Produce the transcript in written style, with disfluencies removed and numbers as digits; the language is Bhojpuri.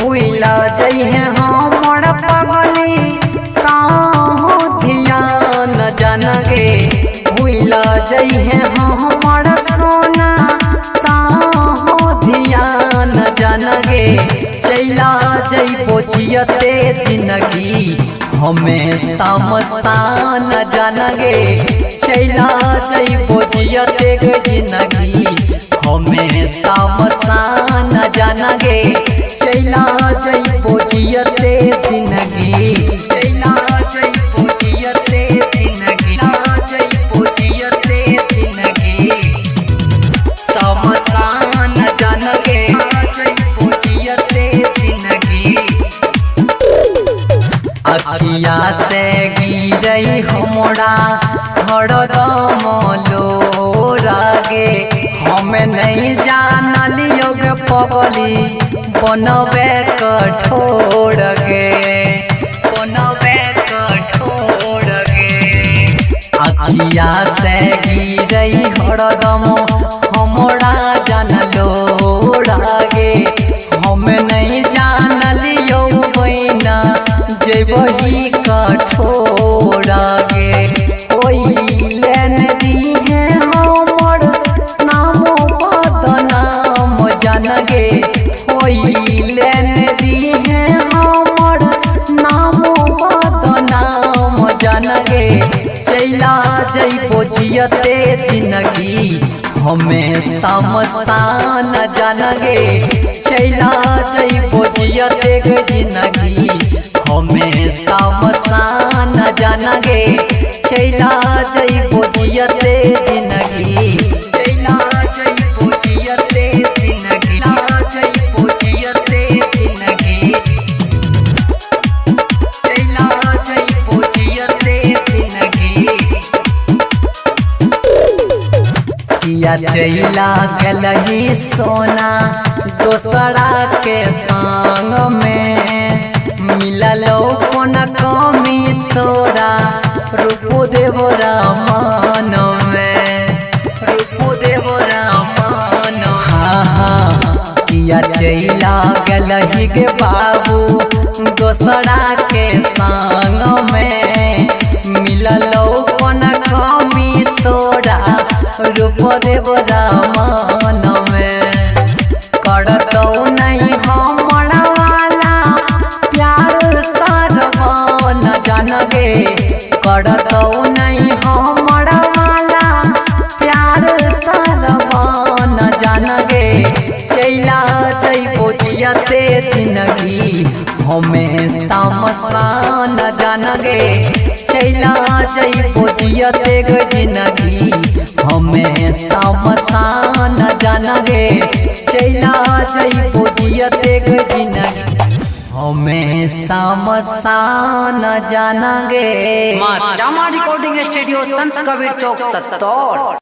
भूला जइहे हमर पगली काहो ध्यान जनगे। भूला जइहे हमर सोना काहो ध्यान जनगे। चला जइबो जियते जिंदगी हमें समसान जनगे। चला जइबो जियते जिंदगी हमें समसान जनगे। चला जइबो जियते जिंदगी चला जइबो जियते जिंदगी जइबो जियते जिंदगी समसान जनगे। जइबो जियते जिंदगी अखिया से गिरई हमरा हरदम लोरागे। हमें नहीं जानलियो गे पगली बनबे कठोर गे बनबे कठोर गे। अखिया से गिरई हरदम हमरा जानलो रागे। हमें नहीं जानलियो बहिना जेबही कठोर गे। कोई लेन दी है हमर नाम बदनाम जनगे। कोई लेन दी है हमर नाम बदनाम जनगे। चला जइबो जियते जिंदगी हमें समसान जनगे। चला जइबो जियते जिंदगी हमें समसान जनगे। चला जइबो जियते जिंदगी चला जइबो जियते जिंदगी जइबो जियते जिंदगी चला जइबो जियते जिंदगी। किया चला गलही सोना दोसरा के संग में। मिललो कोन कमी तोरा रूपो देवो रामान में रूपो देवो रामान। हाँ हाँ किया चला गलही के बाबू दोसरा के संग में। मिललो कोन कमी तोरा रूपो देवो रामान में। करतो नहीं हमरा वाला प्यार सरवन जनगे। करतो नहीं हमरा वाला प्यार सरवन जनगे। चला जइबो जियते जिंदगी हमें समसान जनगे। चला जइबो जियते जिंदगी हमें समसान जनगे। चला जइबो जियते जिंदगी हमें समसान जनगे। मां श्यामा रिकॉर्डिंग स्टूडियो संत कबीर चौक 70।